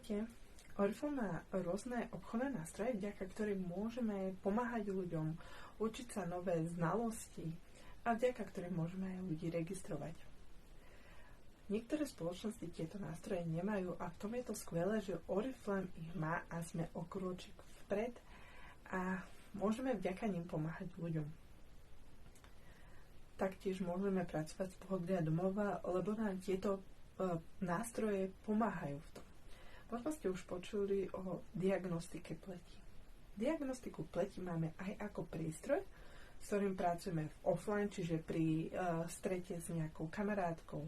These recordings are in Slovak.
Ahojte. Oriflame má rôzne obchodné nástroje, vďaka ktorým môžeme pomáhať ľuďom, učiť sa nové znalosti a vďaka ktorým môžeme aj ľudí registrovať. Niektoré spoločnosti tieto nástroje nemajú a v tom je to skvelé, že Oriflame ich má a sme o krôčik vpred a môžeme vďaka nim pomáhať ľuďom. Taktiež môžeme pracovať z pohodlia domova, lebo nám tieto nástroje pomáhajú v tom. Možno ste už počuli o diagnostike pleti. Diagnostiku pleti máme aj ako prístroj, s ktorým pracujeme v offline, čiže pri strete s nejakou kamarátkou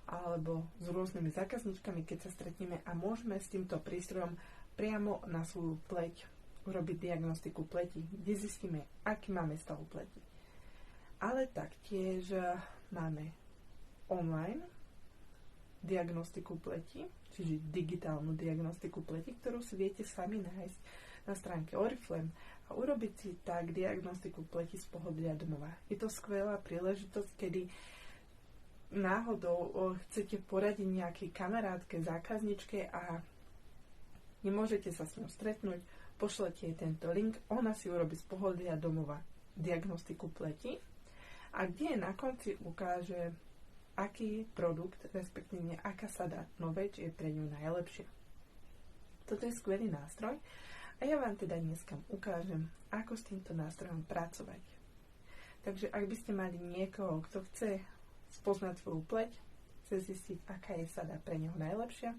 alebo s rôznymi zákazníčkami, keď sa stretneme a môžeme s týmto prístrojom priamo na svoju pleť urobiť diagnostiku pleti, kde zistíme, aký máme stav pleti. Ale taktiež máme online diagnostiku pleti, čiže digitálnu diagnostiku pleti, ktorú si viete sami nájsť na stránke Oriflame a urobiť si tak diagnostiku pleti z pohodlia domova. Je to skvelá príležitosť, kedy náhodou chcete poradiť nejakej kamarátke, zákazničke a nemôžete sa s ňou stretnúť, pošlete jej tento link, ona si urobí z pohodlia domova diagnostiku pleti a kde na konci ukáže, aký produkt, respektíve aká sada noveč je pre ňu najlepšia. Toto je skvelý nástroj a ja vám teda dneska ukážem, ako s týmto nástrojom pracovať. Takže ak by ste mali niekoho, kto chce spoznať svoju pleť, chce zistiť, aká je sada pre neho najlepšia,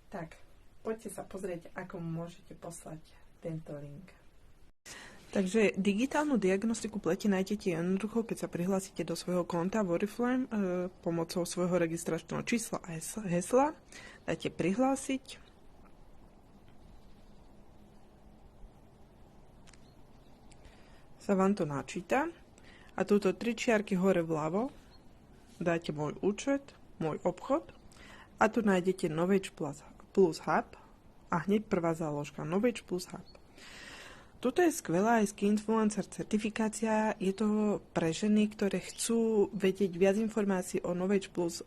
tak poďte sa pozrieť, ako môžete poslať tento link. Takže digitálnu diagnostiku pleti nájdete jednoducho, keď sa prihlásite do svojho konta v Oriflame pomocou svojho registračného čísla a hesla. Dáte prihlásiť. Sa vám to načíta. A túto 3 čiarky hore vľavo dáte môj účet, môj obchod a tu nájdete Knowledge plus Hub a hneď prvá záložka Knowledge plus Hub. Toto je skvelá aj Key Influencer certifikácia. Je to pre ženy, ktoré chcú vedieť viac informácií o Knowledge Plus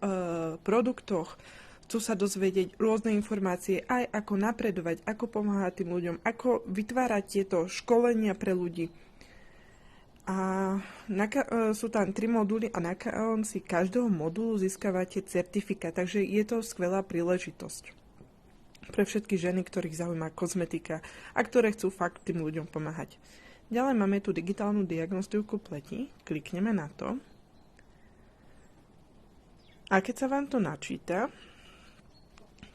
produktoch, chcú sa dozvedieť rôzne informácie, aj ako napredovať, ako pomáhať tým ľuďom, ako vytvárať tieto školenia pre ľudí. A sú tam 3 moduly a na konci každého modulu získavate certifikát, takže je to skvelá príležitosť pre všetky ženy, ktorých zaujíma kozmetika a ktoré chcú fakt tým ľuďom pomáhať. Ďalej máme tu digitálnu diagnostiku pleti. Klikneme na to. A keď sa vám to načíta,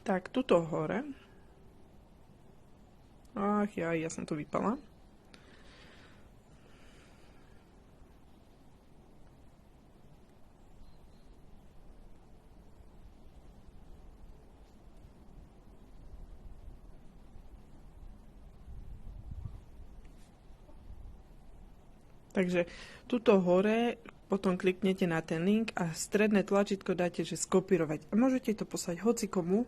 tak tuto hore, ja som to vypala. Takže tuto hore potom kliknete na ten link a stredné tlačítko dáte, že skopírovať. A môžete to poslať hocikomu,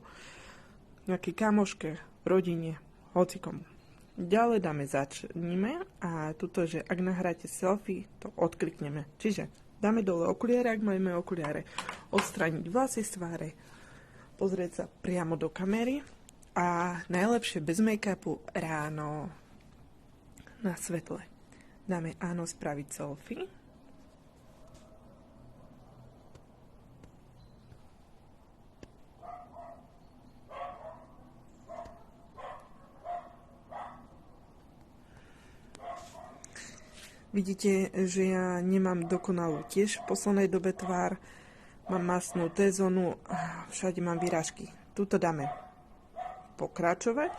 nejakej kamoške, rodine, hocikomu. Ďalej dáme začnime a tuto, že ak nahráte selfie, to odklikneme. Čiže dáme dole okuliare, ak máme okuliare, odstrániť vlasy z tváre, pozrieť sa priamo do kamery a najlepšie bez make-upu ráno na svetle. Dáme áno, spraviť selfie. Vidíte, že ja nemám dokonalú tiež v poslednej dobe tvár. Mám masnú T-zónu a všade mám výražky. Tuto dáme pokračovať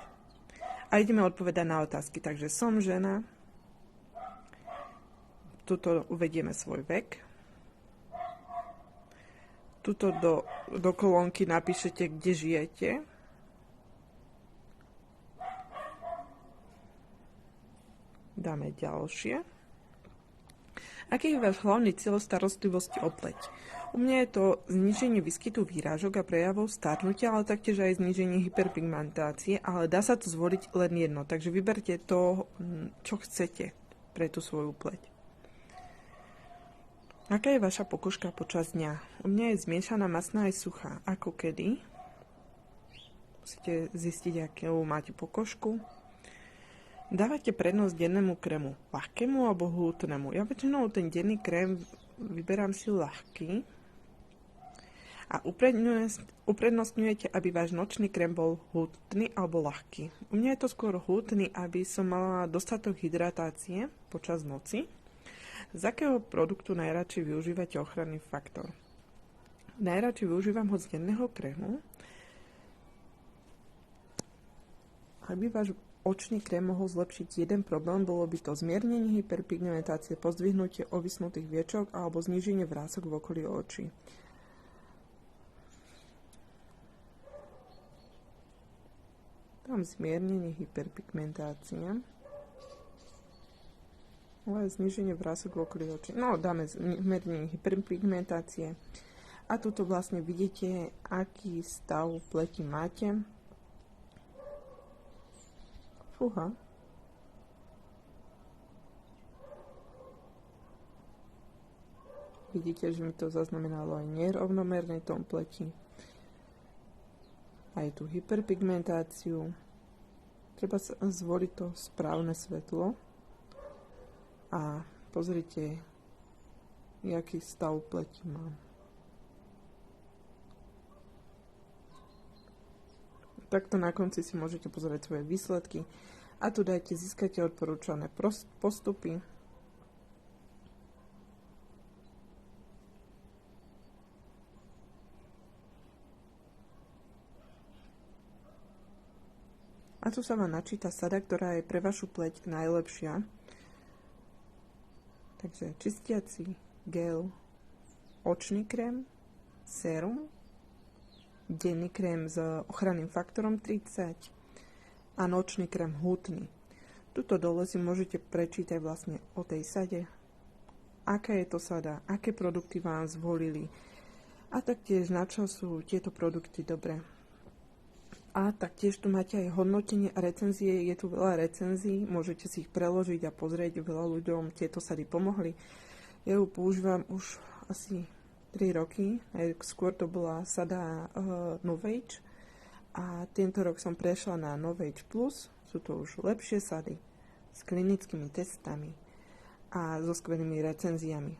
a ideme odpovedať na otázky. Takže som žena. Tuto uvedieme svoj vek. Tuto do kolónky napíšete, kde žijete. Dáme ďalšie. Aký je váš hlavný cieľ starostlivosti o pleť? U mňa je to zníženie výskytu výrážok a prejavov starnutia, ale taktiež aj zníženie hyperpigmentácie, ale dá sa to zvoliť len jedno. Takže vyberte to, čo chcete pre tú svoju pleť. Aká je vaša pokožka počas dňa? U mňa je zmiešaná masná aj suchá. Ako kedy? musíte zistiť, akú máte pokožku. Dávate prednosť dennému krému ľahkému alebo hutnému. Ja väčšinou ten denný krém vyberám si ľahký a uprednostňujete, aby váš nočný krém bol hutný alebo ľahký. U mňa je to skôr hutný, aby som mala dostatok hydratácie počas noci. Z akého produktu najradšej využívate ochranný faktor? Najradšej využívam ho z denného krému. Aby váš očný krém mohol zlepšiť jeden problém, bolo by to zmiernenie hyperpigmentácie, pozdvihnutie ovisnutých viečok alebo zníženie vrások v okolí očí. Tam zmiernenie hyperpigmentácie. Ale zníženie vrások v okolí očí. No, dáme zmiernenie hyperpigmentácie. A tuto vlastne vidíte, aký stav pleti máte. Fúha. Vidíte, že mi to zaznamenalo aj nerovnomerný tón pleti. Aj tú hyperpigmentáciu. Treba zvoliť to správne svetlo. A pozrite, jaký stav pleti mám. Takto na konci si môžete pozrieť svoje výsledky a tu získate odporúčané postupy. A tu sa vám načíta sada, ktorá je pre vašu pleť najlepšia. Takže čistiaci gel, očný krém, sérum, denný krém s ochranným faktorom 30 a nočný krém hutný. Tuto dole si môžete prečítať vlastne o tej sade, aká je to sada, aké produkty vám zvolili a taktiež na čo sú tieto produkty dobré. A taktiež tu máte aj hodnotenie a recenzie, je tu veľa recenzií, môžete si ich preložiť a pozrieť, veľa ľuďom tieto sady pomohli. Ja ju používam už asi 3 roky, skôr to bola sada Novage a tento rok som prešla na Novage Plus, sú to už lepšie sady s klinickými testami a so skvelými recenziami.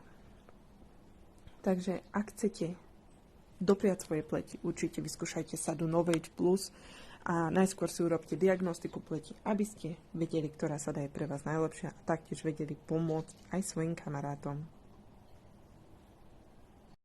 Takže ak chcete dopriať svoje pleti, určite vyskúšajte sadu Novage Plus a najskôr si urobte diagnostiku pleti, aby ste vedeli, ktorá sada je pre vás najlepšia a taktiež vedeli pomôcť aj svojim kamarátom.